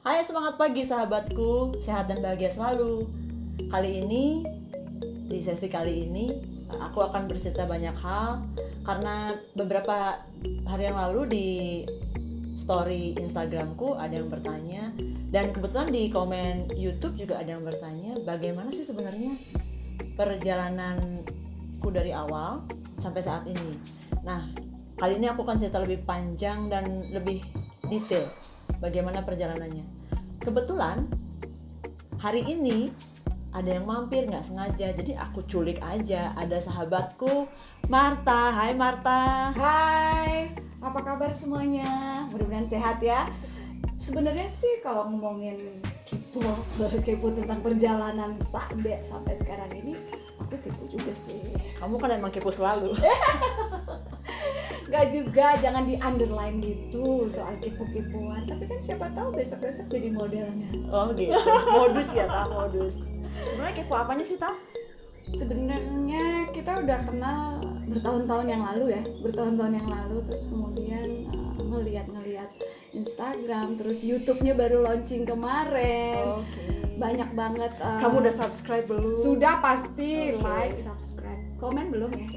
Hai, semangat pagi sahabatku, sehat dan bahagia selalu. Kali ini, di sesi kali ini, aku akan bercerita banyak hal karena beberapa hari yang lalu di story Instagramku ada yang bertanya, dan kebetulan di komen YouTube juga ada yang bertanya, bagaimana sih sebenarnya perjalananku dari awal sampai saat ini. Nah, kali ini aku akan cerita lebih panjang dan lebih detail bagaimana perjalanannya. Kebetulan hari ini ada yang mampir nggak sengaja, jadi aku culik aja. Ada sahabatku Marta. Hai Marta. Hai, apa kabar semuanya? Mudah-mudahan sehat ya. Sebenarnya sih kalau ngomongin kepo tentang perjalanan sampai sekarang ini, aku kepo juga sih. Kamu kan emang kepo selalu. Gak juga, jangan di underline gitu soal kepo-kepoan. Tapi kan siapa tahu besok-besok jadi modelnya. Oh gitu, modus ya Ta, modus. Sebenarnya kepo apanya sih Ta? Sebenarnya kita udah kenal bertahun-tahun yang lalu, terus kemudian ngeliat Instagram, terus YouTube-nya baru launching kemarin. Okay. Banyak banget. Kamu udah subscribe belum? Sudah pasti. Okay. Like, subscribe, komen belum ya?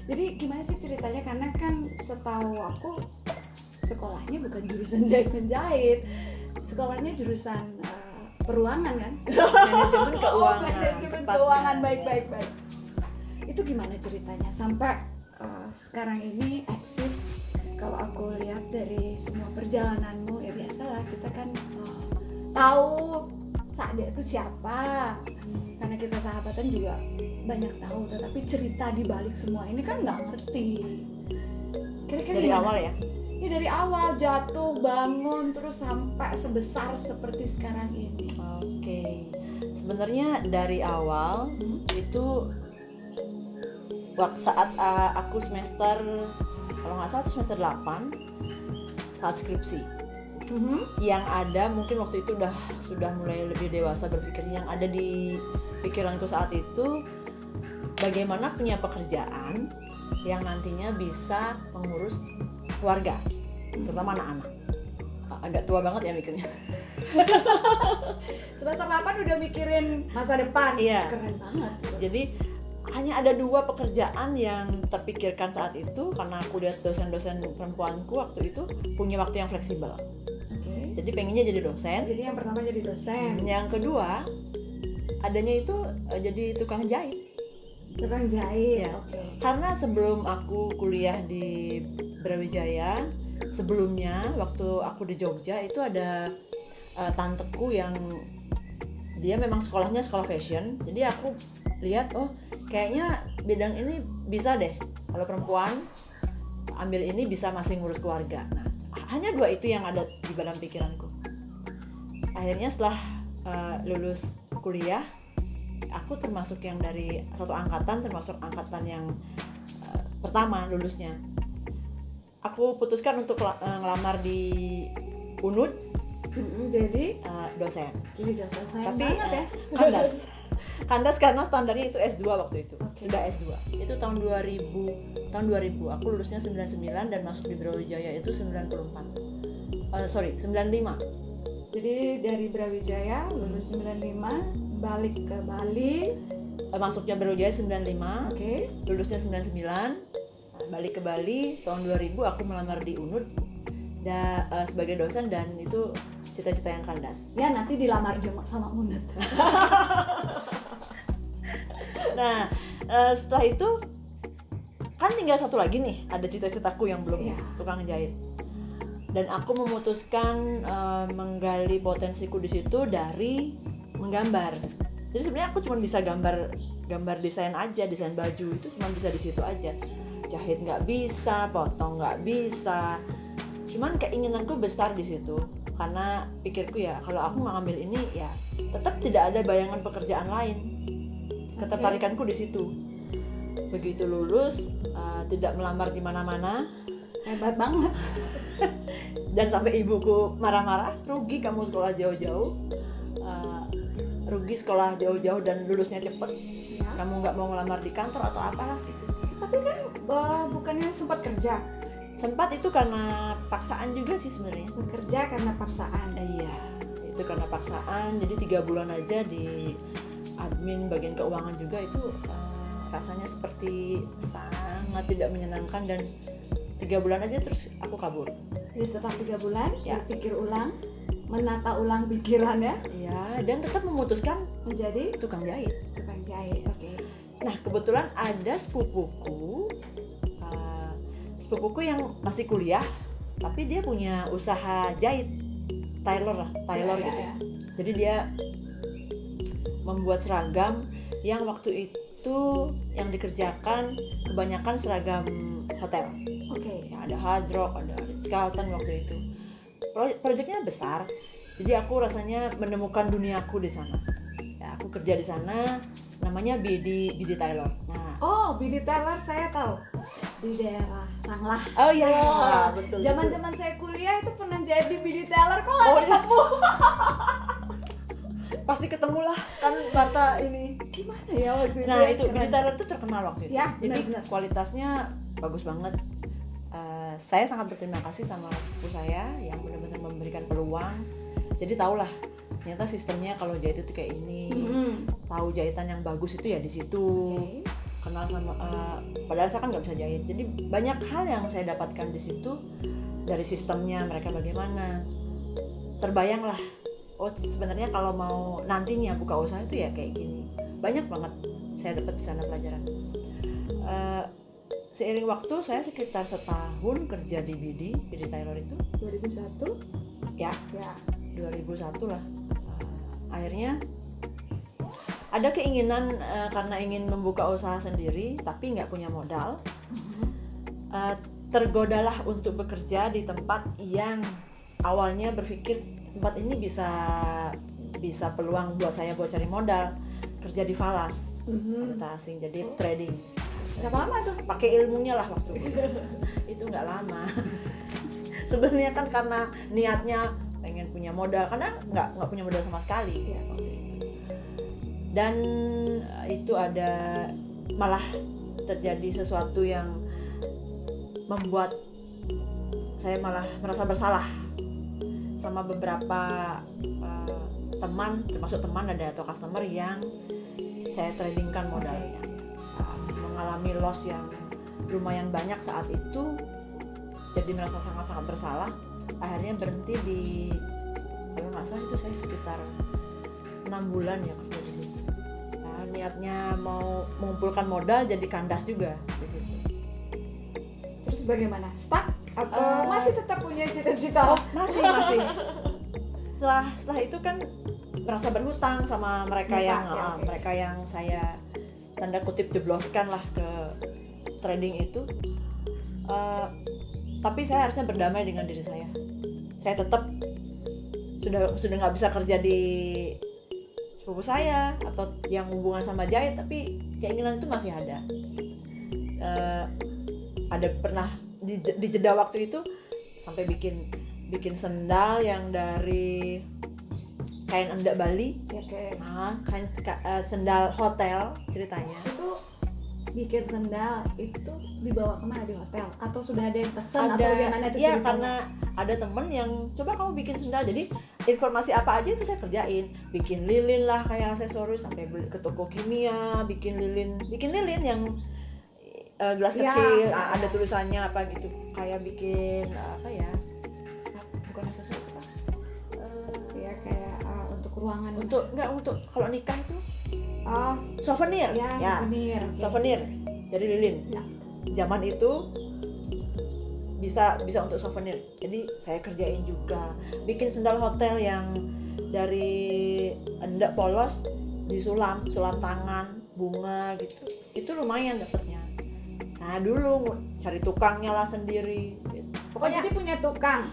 Jadi gimana sih ceritanya? Karena kan setahu aku sekolahnya bukan jurusan jahit-menjahit, sekolahnya jurusan peruangan kan? Manajemen keuangan. Manajemen keuangan, baik. Itu gimana ceritanya sampai sekarang ini eksis? Kalau aku lihat dari semua perjalananmu, ya biasalah kita kan tahu Sa'dia itu siapa, karena kita sahabatan juga banyak tahu, tetapi cerita di balik semua ini kan nggak ngerti. Kira-kira Dari gimana? awal ya? Ya dari awal jatuh, bangun, terus sampai sebesar seperti sekarang ini. Oke. Sebenarnya dari awal itu saat aku semester, kalau nggak salah itu semester 8 saat skripsi. Yang ada mungkin waktu itu sudah mulai lebih dewasa berpikir, yang ada di pikiranku saat itu bagaimana punya pekerjaan yang nantinya bisa mengurus keluarga, terutama anak-anak. Agak tua banget ya mikirnya. Semester 8 udah mikirin masa depan. Iya. Keren banget. Jadi hanya ada 2 pekerjaan yang terpikirkan saat itu, karena aku lihat dosen-dosen perempuanku waktu itu punya waktu yang fleksibel. Oke. Jadi pengennya jadi dosen. Jadi yang pertama jadi dosen. Yang kedua adanya itu jadi tukang jahit. Tukang jahit. Ya. Oke. Karena sebelum aku kuliah di Brawijaya, sebelumnya waktu aku di Jogja itu ada tanteku yang dia memang sekolahnya sekolah fashion. Jadi aku lihat, oh kayaknya bidang ini bisa deh, kalau perempuan ambil ini bisa masih ngurus keluarga. Nah, hanya 2 itu yang ada di dalam pikiranku. Akhirnya setelah lulus kuliah, aku termasuk yang dari satu angkatan, termasuk angkatan yang pertama lulusnya. Aku putuskan untuk ngelamar di UNUD. Jadi dosen. Jadi dosen sayang Tapi banget ya. kandas karena standarnya itu S2 waktu itu. Okay. Sudah S2. Itu tahun 2000. Aku lulusnya 99 dan masuk di Brawijaya itu 94. 95. Jadi dari Brawijaya lulus 95, balik ke Bali. Masuknya Brawijaya 95. Oke. Lulusnya 99. Balik ke Bali tahun 2000 aku melamar di UNUD sebagai dosen, dan itu cita-cita yang kandas. Ya nanti dilamar juga sama UNUD. Nah, setelah itu kan tinggal satu lagi nih, ada cita-citaku yang belum, tukang jahit. Dan aku memutuskan menggali potensiku di situ dari menggambar. Jadi sebenarnya aku cuma bisa gambar desain aja, desain baju itu cuma bisa di situ aja. Jahit nggak bisa, potong nggak bisa. Cuman keinginanku besar di situ, karena pikirku ya kalau aku mengambil ini ya tetap tidak ada bayangan pekerjaan lain. Ketertarikanku di situ. Begitu lulus, tidak melamar di mana-mana. Hebat banget. Dan sampai ibuku marah-marah, rugi kamu sekolah jauh-jauh, rugi sekolah jauh-jauh dan lulusnya cepet. Ya. Kamu nggak mau ngelamar di kantor atau apalah gitu. Tapi kan bukannya sempat kerja? sempat itu karena paksaan juga sih sebenarnya. Bekerja karena paksaan. Iya, itu karena paksaan. Jadi 3 bulan aja di admin bagian keuangan juga itu rasanya seperti sangat tidak menyenangkan, dan 3 bulan aja terus aku kabur. Jadi setelah 3 bulan Ya. berpikir ulang, menata ulang pikirannya, Ya, dan tetap memutuskan menjadi tukang jahit. tukang jahit. Oke. Nah, kebetulan ada sepupuku yang masih kuliah, tapi dia punya usaha jahit, tailor Ya, gitu. ya. Jadi dia membuat seragam yang waktu itu yang dikerjakan kebanyakan seragam hotel. Oke. Ya, ada Hard Rock, ada Ritz-Carlton waktu itu. Proyeknya besar, jadi aku rasanya menemukan duniaku di sana. Ya, aku kerja di sana, namanya BD Tailor. Nah, Oh, BD Tailor saya tahu di daerah Sanglah. oh iya, betul. Zaman-zaman saya kuliah itu pernah jadi BD Tailor, kok nggak Oh, iya. ketemu? Pasti ketemu lah kan Marta ini. Gimana ya waktu itu? Nah, ya? itu Keren. BD Tailor itu terkenal waktu itu. Ya, Jadi benar-benar. kualitasnya bagus banget. Saya sangat berterima kasih sama sepupu saya yang benar-benar memberikan peluang. Jadi tahulah ternyata sistemnya kalau jahit itu kayak ini. Tahu jahitan yang bagus itu ya di situ. Oke. Kenal sama padahal saya kan nggak bisa jahit. Jadi banyak hal yang saya dapatkan di situ dari sistemnya mereka bagaimana. Terbayang lah. Oh, sebenarnya kalau mau nantinya buka usaha itu ya kayak gini. Banyak banget saya dapat di sana pelajaran. Seiring waktu saya sekitar setahun kerja di BD Tailor itu. 2001? Ya, Ya. 2001 lah. Akhirnya ada keinginan karena ingin membuka usaha sendiri tapi nggak punya modal. Tergodalah untuk bekerja di tempat yang awalnya berpikir tempat ini bisa peluang buat saya buat cari modal, kerja di falas, valuta asing, jadi trading. Berapa lama tuh? Pakai ilmunya lah waktu itu nggak lama. Sebenarnya kan karena niatnya pengen punya modal, karena nggak punya modal sama sekali ya waktu itu. Dan itu ada malah terjadi sesuatu yang membuat saya malah merasa bersalah sama beberapa teman, termasuk teman ada atau customer yang saya tradingkan modalnya. Mengalami loss yang lumayan banyak saat itu, jadi merasa sangat-sangat bersalah. Akhirnya berhenti di, kalau nggak salah itu saya sekitar 6 bulan ya kerja di situ. Nah, niatnya mau mengumpulkan modal jadi kandas juga di situ. Terus bagaimana? Stuck atau masih tetap punya cita-cita? Oh, masih. Setelah itu kan merasa berhutang sama mereka Ya, yang ya, oke. mereka yang saya tanda kutip jebloskan lah ke trading itu. Tapi saya harusnya berdamai dengan diri saya. Saya tetap sudah nggak bisa kerja di sepupu saya atau yang hubungan sama jahit, tapi keinginan itu masih ada. Ada pernah di jeda waktu itu sampai bikin sendal yang dari kain endak Bali. Oke. Sendal hotel ceritanya. Itu bikin sendal itu dibawa kemana, di hotel atau sudah ada yang pesan atau Ada, bagaimana itu iya, ceritanya? karena ada temen yang coba kamu bikin sendal, jadi informasi apa aja itu saya kerjain, bikin lilin lah kayak aksesoris, sampai beli ke toko kimia bikin lilin yang gelas Ya, kecil, ya. ada tulisannya apa gitu, kayak bikin apa ya, bukan aksesoris apa, Ya kayak untuk ruangan. untuk kalau nikah itu Oh, souvenir, ya, souvenir. Oke. souvenir dari lilin. Ya. Zaman itu bisa untuk souvenir. Jadi saya kerjain juga. Bikin sendal hotel yang dari endak polos disulam tangan, bunga gitu. Itu lumayan dapatnya. Nah, dulu cari tukangnya lah sendiri gitu. Oh, Pokoknya jadi punya tukang.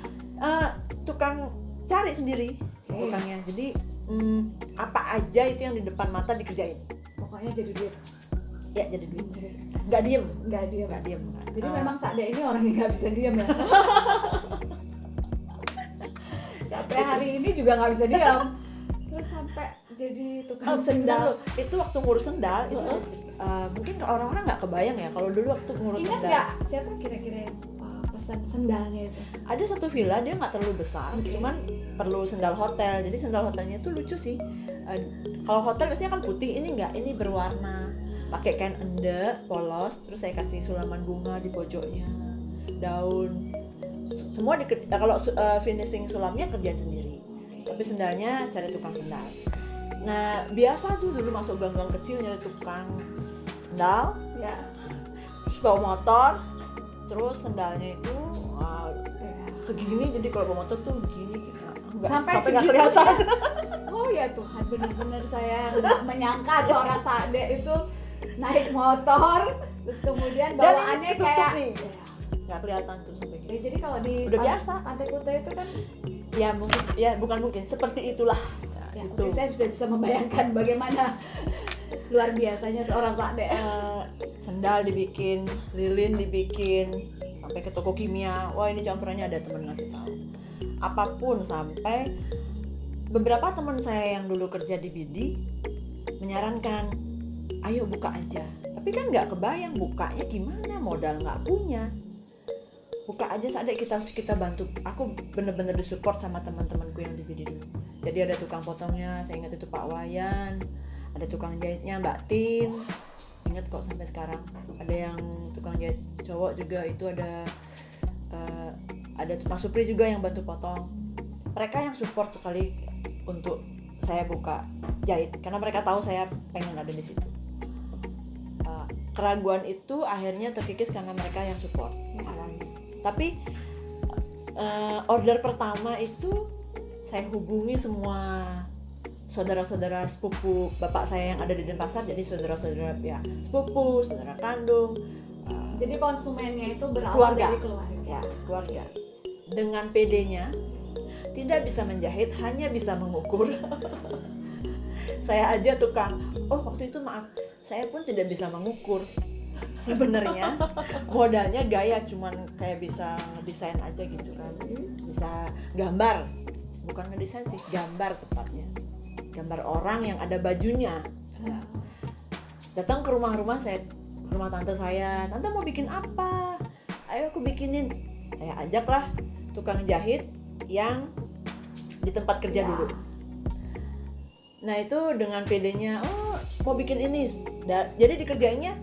tukang cari sendiri Oke. tukangnya. Jadi apa aja itu yang di depan mata dikerjain. Pokoknya jadi duit. Ya, jadi duit. Nggak diem. Nggak dia, Nggak diem. Jadi memang Sakda ini orang yang nggak bisa diam ya. Sampai hari ini juga nggak bisa diam. Terus sampai jadi tukang Bentar sendal. lu, itu waktu ngurus sendal itu mungkin orang-orang nggak kebayang ya kalau dulu waktu ngurus Ingat sendal. nggak siapa kira-kira yang pesan mesen sendalnya itu? Ada satu villa, dia nggak terlalu besar, cuman perlu sendal hotel. Jadi sendal hotelnya itu lucu sih. Kalau hotel biasanya kan putih, ini nggak, ini berwarna, pakai kain endek polos, terus saya kasih sulaman bunga di pojoknya, daun, semua kalau finishing sulamnya kerjaan sendiri, tapi sendalnya cari tukang sendal. Nah biasa tuh dulu masuk gang-gang kecil nyari tukang sendal, Ya. terus bawa motor, terus sendalnya itu segini, jadi kalau bawa motor tuh begini, Sampai nggak segitu kelihatan. ya? Oh ya Tuhan, benar-benar saya nggak menyangka seorang Sade itu naik motor, terus kemudian Dan bawaannya ini ketutup kayak nih, nggak kelihatan tuh sampai ya, gini. jadi kalau di Udah biasa. Pantai Kuta itu kan Ya mungkin, ya bukan mungkin, seperti itulah. ya, Itu. oke, saya sudah bisa membayangkan bagaimana luar biasanya seorang Sade. Sendal dibikin, lilin dibikin, sampai ke toko kimia. Wah ini campurannya, ada temen ngasih tahu. Apapun, sampai beberapa teman saya yang dulu kerja di BIDI menyarankan, ayo buka aja. Tapi kan nggak kebayang bukanya gimana, modal nggak punya. Buka aja Sade, kita bantu. Aku bener-bener disupport sama teman-temanku yang di BIDI dulu. Jadi ada tukang potongnya, saya ingat itu Pak Wayan, ada tukang jahitnya Mbak Tin, ingat kok sampai sekarang. Ada yang tukang jahit cowok juga, itu ada Mas Supri juga yang bantu potong. Mereka yang support sekali untuk saya buka jahit, karena mereka tahu saya pengen ada di situ. Keraguan itu akhirnya terkikis karena mereka yang support awalnya. Tapi order pertama itu saya hubungi semua saudara-saudara sepupu bapak saya yang ada di Denpasar, jadi saudara-saudara ya sepupu, saudara kandung. Jadi konsumennya itu berawal Keluarga. dari keluarga. Ya, keluarga. Dengan PD-nya tidak bisa menjahit, hanya bisa mengukur. Saya aja tukang, waktu itu maaf, saya pun tidak bisa mengukur. Sebenarnya modalnya gaya, cuman kayak bisa ngedesain aja gitu kan. Bisa gambar, bukan ngedesain sih, gambar tepatnya. Gambar orang yang ada bajunya. Datang ke rumah-rumah saya, ke rumah tante saya, tante mau bikin apa? Ayo aku bikinin. Saya ajaklah tukang jahit yang di tempat kerja dulu. Nah itu dengan PD-nya, mau bikin ini, jadi dikerjainnya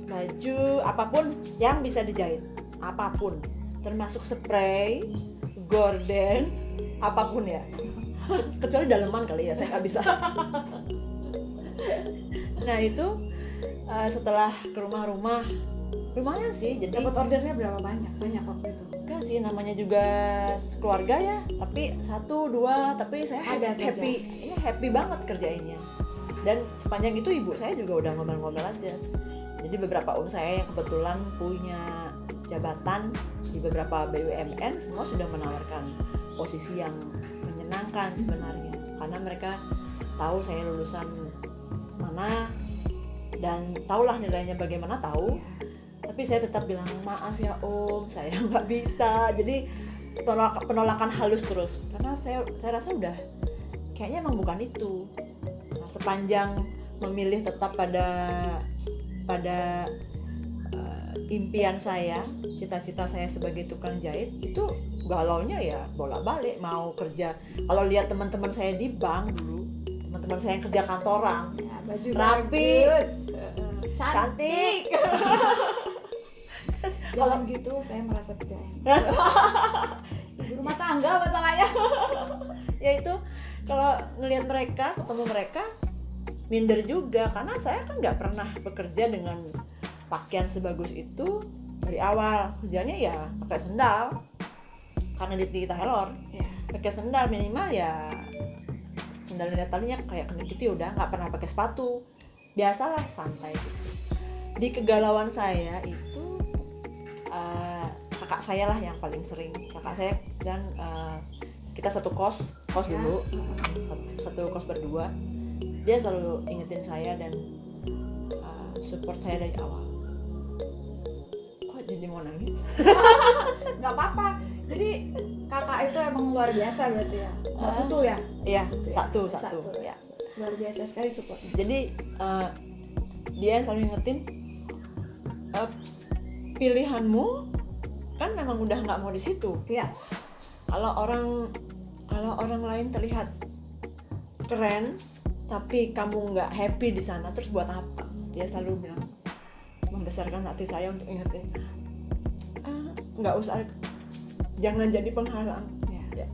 baju apapun yang bisa dijahit, apapun, termasuk spray, gorden, apapun ya, kecuali daleman kali ya, saya nggak bisa. Nah itu setelah ke rumah-rumah, lumayan sih, jadi Dapat ordernya berapa banyak? Banyak waktu itu. enggak sih, namanya juga keluarga ya, tapi 1, 2, tapi saya happy banget kerjainnya. Dan sepanjang itu ibu saya juga udah ngomel-ngomel aja. Jadi beberapa om saya yang kebetulan punya jabatan di beberapa BUMN, semua sudah menawarkan posisi yang menyenangkan sebenarnya, karena mereka tahu saya lulusan mana dan tahulah nilainya bagaimana, tahu. Tapi saya tetap bilang, maaf ya om, saya nggak bisa. Jadi penolakan halus terus, karena saya rasa udah kayaknya emang bukan itu. Nah, sepanjang memilih tetap pada impian saya, cita-cita saya sebagai tukang jahit, itu galaunya ya bolak-balik mau kerja. Kalau lihat teman-teman saya di bank dulu, teman-teman saya yang kerja kantoran, Ya, baju rapi, bagus, cantik. Jangan gitu, saya merasa tidak. Ibu rumah tangga masalahnya. Ya itu kalau ngelihat mereka, ketemu mereka, minder juga, karena saya kan nggak pernah bekerja dengan pakaian sebagus itu dari awal. Kerjanya ya pakai sendal, karena di tailor, pakai sendal minimal ya sendal talinya kayak kena gitu, udah nggak pernah pakai sepatu, biasalah santai gitu. Di kegalauan saya itu kakak saya lah yang paling sering. Kakak saya dan kita satu kos dulu, satu kos berdua. Dia selalu ingetin saya dan support saya dari awal. Kok jadi mau nangis? Nggak apa-apa. Jadi kakak itu emang luar biasa berarti ya. Mbak Putu ya? Iya, Satu. satu ya. Luar biasa sekali supportnya. Jadi dia selalu ingetin, pilihanmu kan memang udah nggak mau di situ. Iya. Kalau orang lain terlihat keren tapi kamu nggak happy di sana, terus buat apa? Dia selalu bilang, membesarkan hati saya untuk ingetin, nggak usah, jangan jadi penghalang. Ya.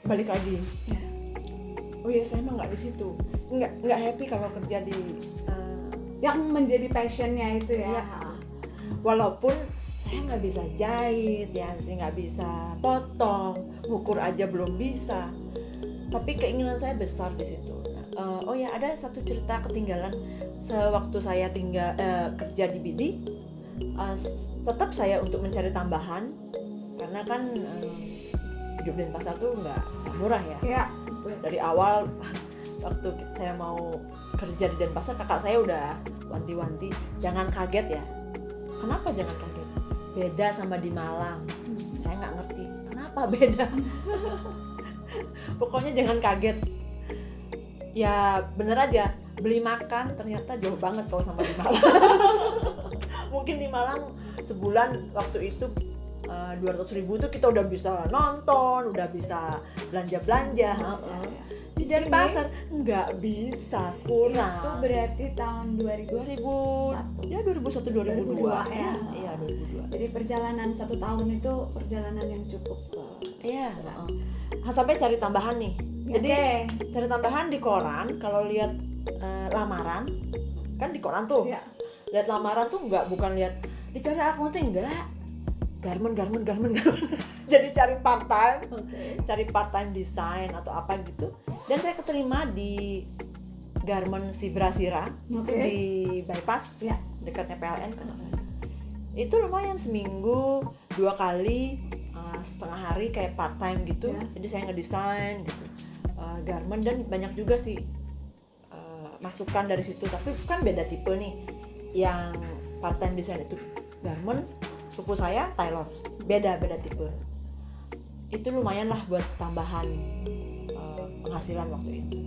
Balik lagi. Ya. Oh iya, saya emang nggak di situ, nggak happy kalau kerja di Yang menjadi passionnya itu ya. Walaupun saya nggak bisa jahit ya, saya nggak bisa potong, ngukur aja belum bisa, tapi keinginan saya besar di situ. Oh ya, ada satu cerita ketinggalan sewaktu saya kerja di BD. Tetap saya untuk mencari tambahan, karena kan hidup di pasar tuh nggak murah ya. Iya. Dari awal waktu saya mau kerja di Denpasar, kakak saya udah wanti-wanti, jangan kaget ya. Kenapa jangan kaget? Beda sama di Malang. Saya nggak ngerti kenapa beda. Pokoknya jangan kaget. Ya bener aja, beli makan ternyata jauh banget kalau sama di Malang. Mungkin di Malang sebulan waktu itu 200.000 tuh kita udah bisa nonton, udah bisa belanja-belanja. Di Denpasar nggak bisa, kurang. Itu berarti tahun 2001. Ya 2001 2002 ya. Iya 2002. Jadi perjalanan 1 tahun itu perjalanan yang cukup. Iya. Sampai cari tambahan nih. Jadi cari tambahan di koran, kalau lihat lamaran kan di koran tuh. Ya. Lihat lamaran tuh bukan lihat dicari akunting, enggak. Garment. Jadi cari part time, cari part time desain atau apa gitu. Dan saya keterima di garment Sibrasira, itu di bypass, dekatnya PLN kan. Itu lumayan, seminggu 2 kali, setengah hari kayak part time gitu. Jadi saya ngedesain gitu, garment, dan banyak juga sih masukan dari situ. Tapi kan beda tipe nih. Yang part time desain itu garment, sepupu saya tailor, beda tipe. Itu lumayan lah buat tambahan penghasilan waktu itu.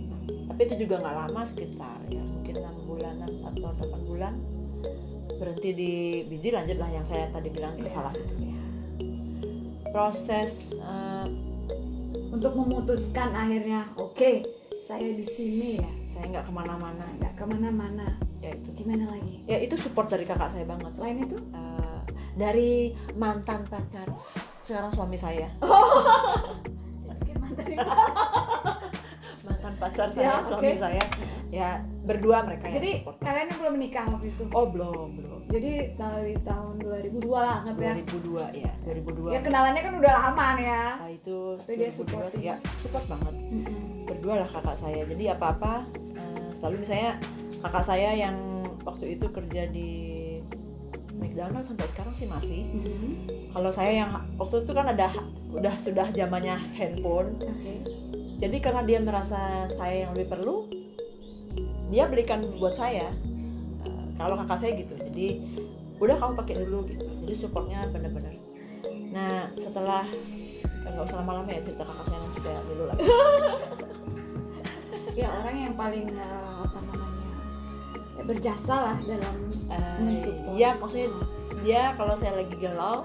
Tapi itu juga nggak lama, sekitar ya mungkin 6 bulanan atau 8 bulan. Berhenti di BD, lanjut lah yang saya tadi bilang ke Falas itu ya. Proses untuk memutuskan akhirnya, saya di sini ya. Saya nggak kemana-mana. Ya itu gimana lagi? Ya itu support dari kakak saya banget. Selain itu? Dari mantan pacar, sekarang suami saya. Mantan pacar saya, suami saya. Ya berdua mereka yang jadi support. Kalian belum menikah waktu itu? Oh belum. Jadi dari tahun 2002 lah, nggak ya? 2002 ya, 2002. Ya kenalannya kan udah lama nih ya. Nah, itu tapi dia support ya, support banget. Berdua lah kakak saya. Jadi apa-apa selalu, misalnya kakak saya yang waktu itu kerja di McDonald sampai sekarang sih masih. Kalau saya yang waktu itu kan sudah zamannya handphone. Jadi karena dia merasa saya yang lebih perlu, dia belikan buat saya. Kalau kakak saya gitu, jadi udah kamu pakai dulu gitu. Jadi supportnya bener-bener. Nah setelah, nggak usah lama-lama ya cerita kakak saya, nanti saya dulu lagi. Ya orang yang paling berjasa lah dalam mensupport. Ya maksudnya dia kalau saya lagi galau,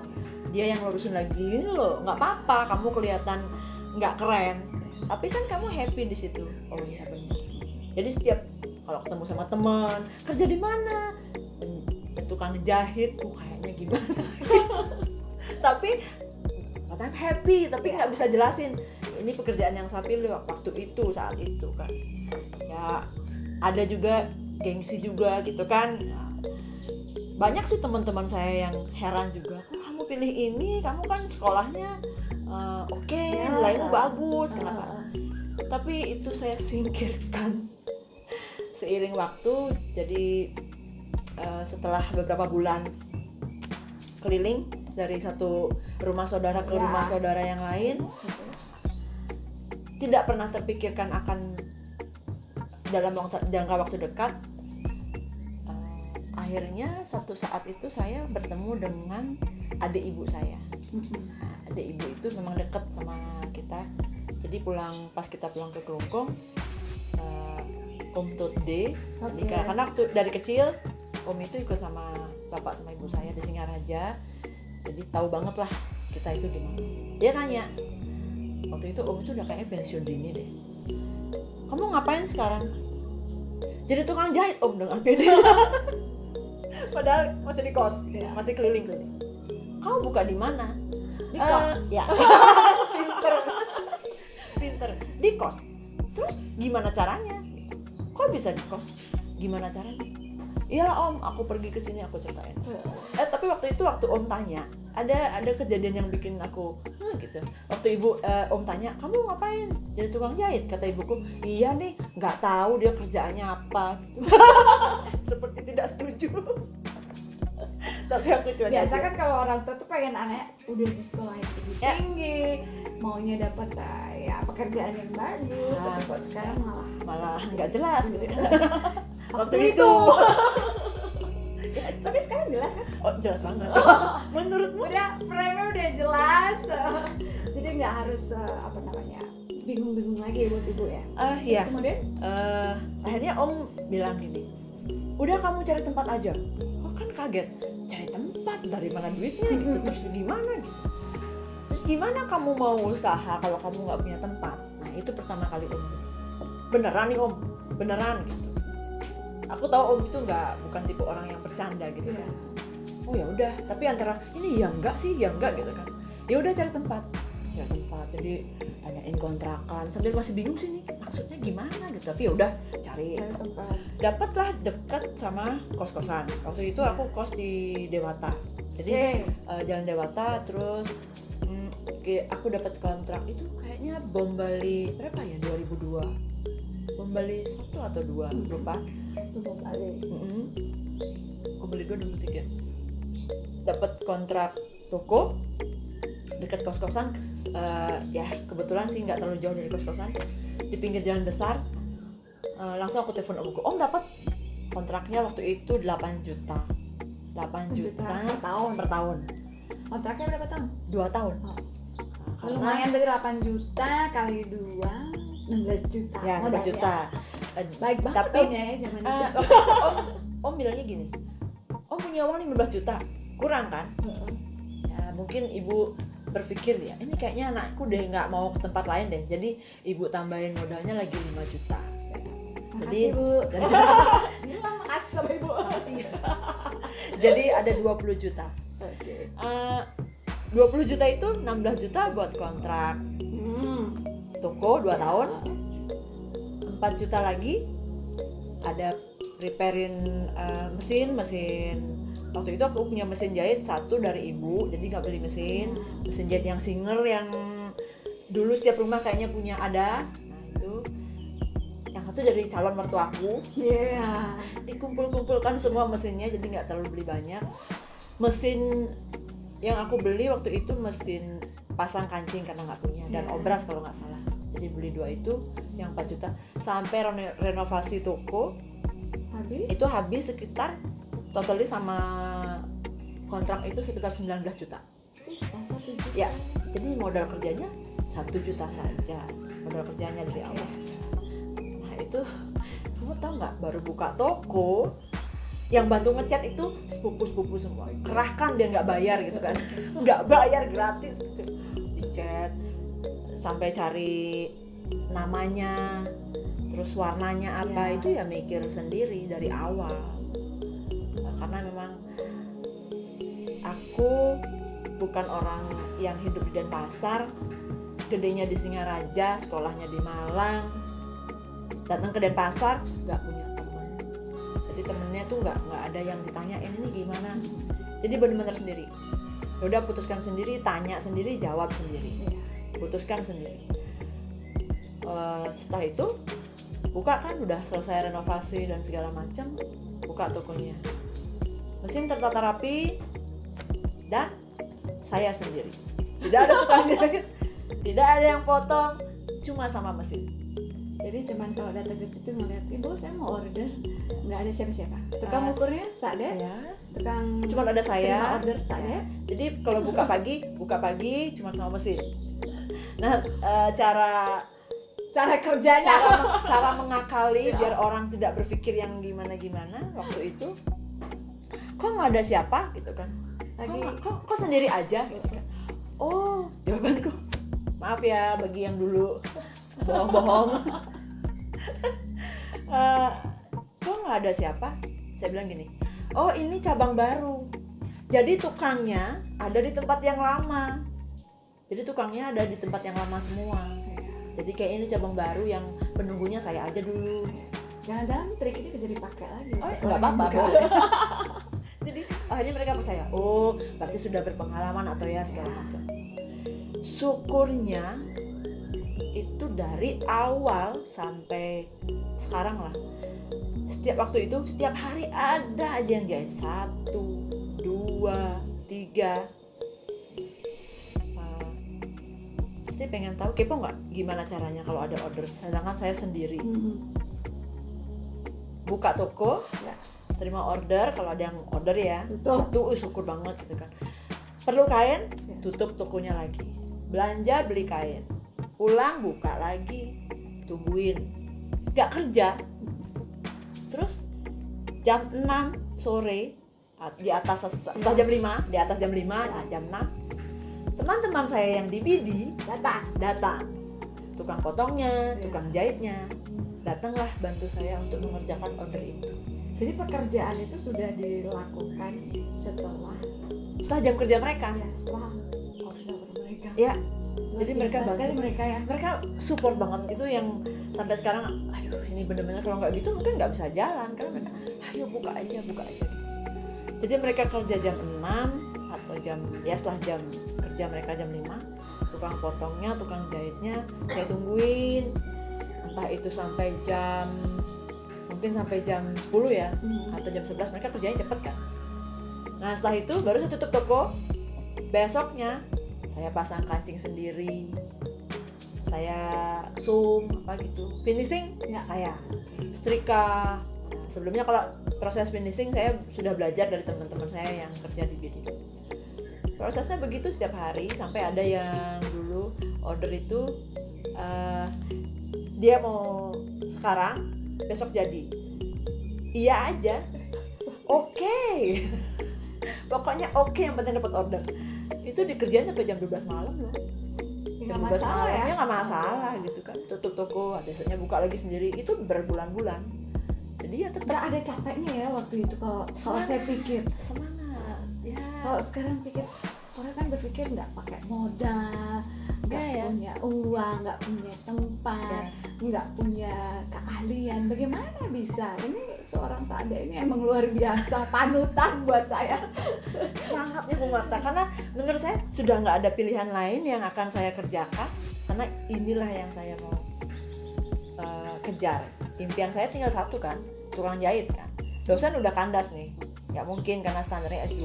dia yang ngurusin lagi. Ini loh, nggak apa-apa kamu kelihatan nggak keren, tapi kan kamu happy di situ. Oh iya benar. Jadi setiap kalau ketemu sama teman, kerja di mana, tukang jahit, kayaknya gimana. Tapi I'm happy, tapi nggak bisa jelasin ini pekerjaan yang saya pilih waktu itu, saat itu kan. Ya ada juga gengsi juga gitu kan. Banyak sih teman-teman saya yang heran juga, kok kamu pilih ini, kamu kan sekolahnya nilaimu bagus, kenapa? Tapi itu saya singkirkan seiring waktu. Jadi setelah beberapa bulan keliling dari satu rumah saudara ke rumah saudara yang lain, tidak pernah terpikirkan akan dalam jangka waktu dekat. Akhirnya satu saat itu saya bertemu dengan adik ibu saya. Adik ibu itu memang dekat sama kita. Jadi pas kita pulang ke Kelungkung, Om Tutde, karena waktu dari kecil Om itu ikut sama bapak sama ibu saya di Singaraja. jadi tahu banget lah kita itu gimana. Dia tanya, waktu itu om itu udah kayaknya pensiun dini deh, kamu ngapain sekarang? Jadi tukang jahit om dengan pede. Padahal masih di kos, masih keliling-keliling. Kamu buka di mana? Di kos. Ya. Pinter. Di kos. Terus gimana caranya? Kok bisa di kos? Gimana caranya? Iyalah om, aku pergi ke sini, aku ceritain. Tapi waktu itu waktu om tanya, ada kejadian yang bikin aku gitu. Waktu om tanya, kamu ngapain? Jadi tukang jahit, kata ibuku. Iya nih, nggak tahu dia kerjaannya apa gitu. Seperti tidak setuju. Tapi aku cuma biasa kan kalau orang tua tuh pengen anak udah di sekolah yang tinggi, maunya dapat ya pekerjaan yang bagus, tapi kok sekarang malah nggak jelas gitu. Waktu itu. Tapi sekarang jelas kan? Oh jelas banget. Menurutmu? Udah frame-nya udah jelas, jadi nggak harus bingung-bingung lagi buat ibu ya. Iya. Kemudian? Akhirnya om bilang gini, udah kamu cari tempat aja. Oh kan kaget, cari tempat dari mana duitnya gitu, terus gimana gitu. Terus gimana kamu mau usaha kalau kamu nggak punya tempat? Nah itu pertama kali om. Beneran nih om, beneran gitu. Aku tahu om itu bukan tipe orang yang bercanda gitu kan. Oh ya udah, tapi antara ini ya enggak sih, ya enggak gitu kan. Ya udah cari tempat. Jadi tanyain kontrakan sambil masih bingung sih nih maksudnya gimana gitu. Tapi ya udah cari tempat. Dapatlah deket sama kos-kosan. Waktu itu aku kos di Dewata. Jadi Jalan Dewata, terus aku dapat kontrak itu kayaknya Bom Bali berapa ya, 2002. Bom Bali 1 atau 2 lupa. Itu Bom Bali. Bom Bali 2 2003. Dapat kontrak toko dekat kos-kosan, ya kebetulan sih nggak terlalu jauh dari kos-kosan, di pinggir jalan besar. Langsung aku telepon omku, om dapat kontraknya waktu itu 8 juta per tahun. Kontraknya berapa tahun? 2 tahun. Lumayan, berarti 8 juta kali 2 16 juta. Ya 16 juta. Baik banget. Tapi ya zaman itu. Waktu itu om bilangnya gini, om punya uang 15 juta, kurang kan? Ya mungkin ibu berpikir ya ini kayaknya anakku deh nggak mau ke tempat lain deh, jadi ibu tambahin modalnya lagi 5 juta. Jadi makasih, Bu. Bilang makasih sama ibu. Jadi ada 20 juta. 20 juta itu 16 juta buat kontrak toko 2 tahun, 4 juta lagi ada repairin mesin. Waktu itu aku punya mesin jahit 1 dari ibu, jadi nggak beli mesin jahit yang Singer yang dulu setiap rumah kayaknya punya ada. Nah itu yang 1 dari calon mertuaku. Dikumpul-kumpulkan semua mesinnya, jadi nggak terlalu beli banyak. Mesin yang aku beli waktu itu mesin pasang kancing karena nggak punya, dan obras kalau nggak salah. Jadi beli 2 itu yang 4 juta. Sampai renovasi toko itu habis sekitar totally sama kontrak itu sekitar 19 juta. Sisa 1 juta. Ya, jadi modal kerjanya 1 juta saja. Modal kerjanya dari awal. Nah itu, kamu tahu nggak, baru buka toko, yang bantu ngecat itu sepupu-sepupu semua. Kerahkan biar nggak bayar gitu kan. Nggak bayar, gratis gitu. Dicat, sampai cari namanya, terus warnanya apa, itu ya mikir sendiri dari awal. Karena memang aku bukan orang yang hidup di Denpasar, gedenya di Singaraja, sekolahnya di Malang, datang ke Denpasar nggak punya teman. Jadi temennya tuh nggak ada yang ditanyain ini gimana. Jadi benar-benar sendiri. Udah putuskan sendiri, tanya sendiri, jawab sendiri, putuskan sendiri. Setelah itu buka kan, udah selesai renovasi dan segala macam, buka tokonya. Mesin tertata rapi dan saya sendiri. Tidak ada tukang jahit, tidak ada yang potong, cuma sama mesin. Jadi cuman kalau datang ke situ ngeliat, ibu saya mau order, nggak ada siapa-siapa. Tukang ukurnya Sade, tukang cuma ada saya. Order Sade. Jadi kalau buka pagi cuma sama mesin. Nah cara kerjanya, cara mengakali biar orang tidak berpikir yang gimana waktu itu. Kok nggak ada siapa gitu kan? lagi kok sendiri aja gitu kan. Oh, jawabanku, maaf ya bagi yang dulu bohong-bohong. Kok nggak ada siapa? Saya bilang gini, oh ini cabang baru, jadi tukangnya ada di tempat yang lama. Jadi tukangnya ada di tempat yang lama semua. Jadi kayak ini cabang baru yang penunggunya saya aja dulu. jangan-jangan trik ini bisa dipakai lagi. Oh nggak apa-apa, boleh. Jadi akhirnya mereka percaya, oh berarti sudah berpengalaman atau ya segala macam. Syukurnya itu dari awal sampai sekarang lah, setiap waktu itu setiap hari ada aja yang jahit 1, 2, 3. Pasti pengen tahu, kepo nggak gimana caranya kalau ada order, sedangkan saya sendiri. Buka toko, Ya. terima order, kalau ada yang order ya Tutup. 1, syukur banget gitu kan. Perlu kain, Ya. tutup tokonya lagi. Belanja beli kain, pulang buka lagi, tungguin, nggak kerja. Terus jam 6 sore di atas setelah jam 5, di atas jam 5, nah jam 6 teman-teman saya yang di BD datang, tukang potongnya, tukang jahitnya datanglah bantu saya untuk mengerjakan order itu. Jadi pekerjaan itu sudah dilakukan setelah Jam kerja mereka. ya setelah office hour mereka. Ya, Luar jadi mereka biasa sekali bantu. mereka ya. Mereka support banget, itu yang sampai sekarang, aduh ini bener-bener kalau nggak gitu mungkin nggak bisa jalan, karena mereka ayo buka aja gitu. Jadi mereka kerja jam 6 atau jam ya setelah jam kerja mereka jam 5, tukang potongnya, tukang jahitnya saya tungguin, entah itu sampai mungkin sampai jam 10 ya atau jam 11, mereka kerjanya cepet kan. Nah setelah itu baru saya tutup toko. Besoknya saya pasang kancing sendiri, saya zoom apa gitu, finishing Ya. saya setrika. Nah, sebelumnya kalau proses finishing saya sudah belajar dari teman-teman saya yang kerja di BD. Prosesnya begitu setiap hari, sampai ada yang dulu order itu dia mau sekarang, besok jadi. Iya aja, oke. Pokoknya oke, yang penting dapat order. Itu dikerjain sampai jam 12 malam loh. Ya, Jam nggak 12 masalah ya. malamnya nggak masalah gitu kan. Tutup toko, besoknya buka lagi sendiri. Itu berbulan-bulan. Jadi ya tetap Nggak ada capeknya ya waktu itu kalau saya pikir. semangat. Ya. Kalau sekarang pikir orang kan berpikir nggak pakai modal, nggak Ya. punya uang, nggak punya tempat, nggak punya keahlian. Bagaimana bisa? Ini seorang Sade ini emang luar biasa, panutan buat saya. Semangatnya Bu Marta, karena menurut saya sudah nggak ada pilihan lain yang akan saya kerjakan, karena inilah yang saya mau kejar. Impian saya tinggal satu kan, tukang jahit kan. Dosen udah kandas nih, nggak mungkin karena standarnya S2.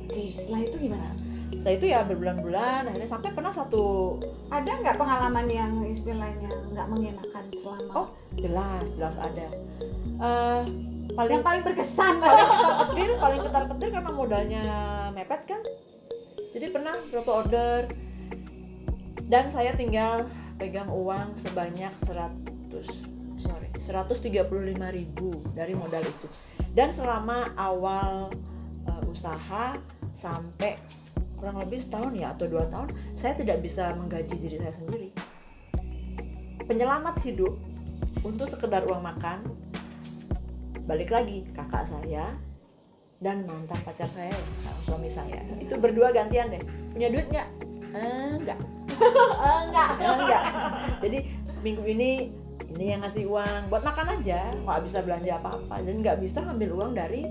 Oke, setelah itu gimana? Setelah itu ya berbulan-bulan, akhirnya sampai pernah satu. Ada nggak pengalaman yang istilahnya nggak mengenakan selama? Oh jelas ada. Yang paling berkesan. paling ketar-ketir karena modalnya mepet kan. Jadi pernah berapa order dan saya tinggal pegang uang sebanyak 135.000 dari modal itu. Dan selama awal usaha sampai kurang lebih setahun ya atau 2 tahun, saya tidak bisa menggaji diri saya sendiri. Penyelamat hidup untuk sekedar uang makan, balik lagi kakak saya dan mantan pacar saya yang sekarang suami saya, itu berdua gantian deh. Punya duit nggak? Enggak. Enggak. Jadi minggu ini yang ngasih uang buat makan aja, nggak bisa belanja apa-apa dan nggak bisa ambil uang dari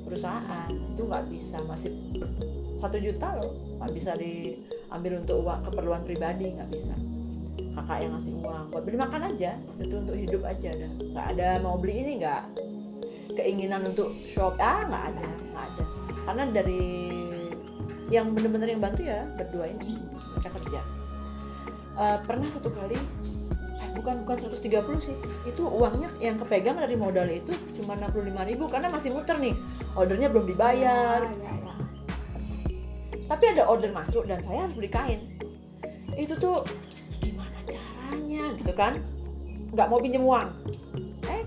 perusahaan, itu nggak bisa. Masih 1 juta loh, nggak bisa diambil untuk uang keperluan pribadi, nggak bisa. Kakak yang ngasih uang buat beli makan aja, itu untuk hidup aja, dah nggak ada mau beli ini, nggak keinginan untuk shop, nggak ada. Karena dari yang bener-bener yang bantu ya berdua ini, mereka kerja. Pernah satu kali, bukan 130 sih, itu uangnya yang kepegang dari modal itu cuma 65.000 karena masih muter nih, ordernya belum dibayar. Ya. Tapi ada order masuk dan saya harus beli kain. Itu tuh gimana caranya gitu kan, nggak mau pinjam uang.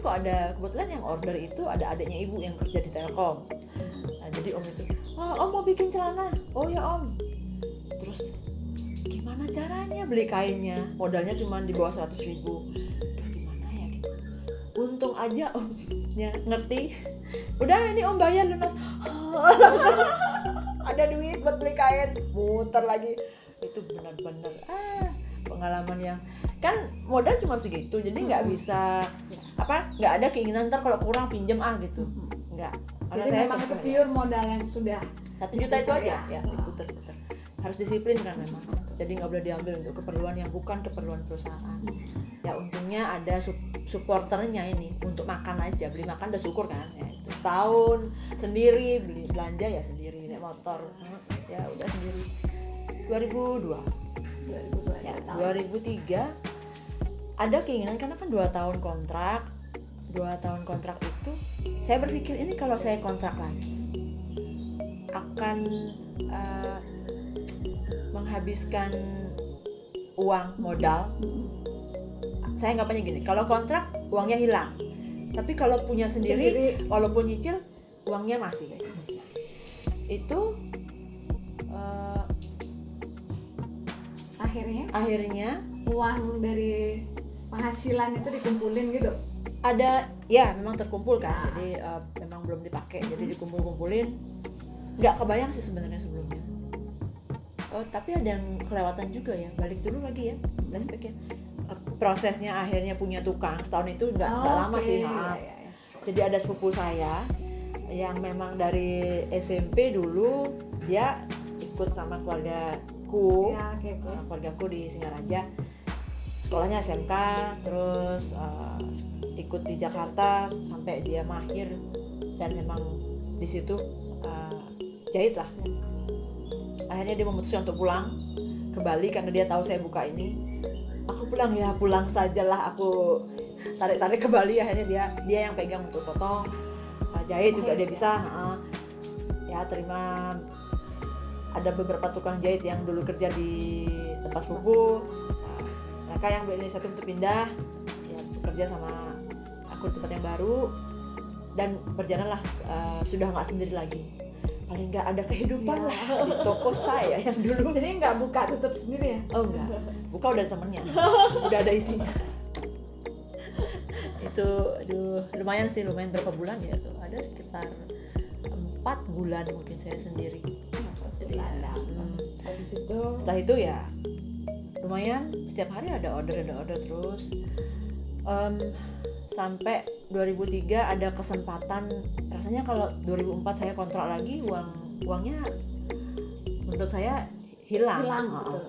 Kok ada kebetulan yang order itu ada adiknya ibu yang kerja di Telkom. Nah, Jadi om itu, om mau bikin celana, oh ya om. Terus gimana caranya beli kainnya, modalnya cuma di bawah 100.000. Duh gimana ya, untung aja omnya ngerti, udah ini om bayar lunas. Langsung ada duit buat beli kain, muter lagi. Itu benar-benar pengalaman yang kan modal cuma segitu, jadi nggak bisa nggak ada keinginan ntar kalau kurang pinjam gitu, nggak. Jadi memang itu pure modal yang sudah 1 juta itu aja ya diputer-puter. Harus disiplin kan memang, jadi nggak boleh diambil untuk keperluan yang bukan keperluan perusahaan. Ya untungnya ada supporternya ini, untuk makan aja, beli makan udah syukur kan ya. Itu setahun sendiri beli belanja ya sendiri, naik motor ya udah sendiri. 2002 ya 2003 ada keinginan, karena kan 2 tahun kontrak itu saya berpikir ini kalau saya kontrak lagi akan menghabiskan uang modal. Saya anggapnya gini, kalau kontrak uangnya hilang, tapi kalau punya sendiri walaupun nyicil uangnya masih. Itu akhirnya uang dari penghasilan itu dikumpulin gitu. Ada ya memang terkumpul kan, jadi memang belum dipakai, jadi dikumpulin. Nggak kebayang sih sebenarnya sebelumnya. Tapi ada yang kelewatan juga ya, balik dulu lagi ya flashbacknya. Prosesnya akhirnya punya tukang setahun itu nggak lama sih. Jadi ada sepupu saya yang memang dari SMP dulu, dia ikut sama keluargaku, keluargaku di Singaraja, sekolahnya SMK, terus ikut di Jakarta sampai dia mahir, dan memang di situ jahit lah. Akhirnya dia memutuskan untuk pulang ke Bali karena dia tahu saya buka ini. Aku pulang sajalah, aku tarik ke Bali. Akhirnya dia yang pegang untuk potong, jahit juga dia bisa. Ya terima, ada beberapa tukang jahit yang dulu kerja di tempat sepupu, mereka yang berinisiatif untuk pindah ya, bekerja sama aku di tempat yang baru, dan berjalanlah sudah nggak sendiri lagi, paling nggak ada kehidupan lah di toko saya yang dulu. Jadi nggak buka tutup sendiri ya? Oh enggak, buka udah ada temennya, udah ada isinya. Itu lumayan berapa bulan ya tuh, ada sekitar 4 bulan mungkin saya sendiri. Jadi habis itu setelah itu ya lumayan, setiap hari ada order terus. Sampai 2003 ada kesempatan, rasanya kalau 2004 saya kontrak lagi, uangnya menurut saya hilang. Betul.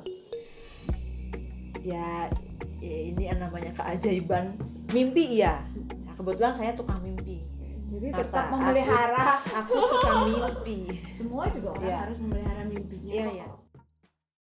Ya ini yang namanya keajaiban mimpi ya. Nah, kebetulan saya tukang mimpi. Jadi tetap memelihara. Aku tukang mimpi. Semua juga orang harus memelihara mimpinya. Iya.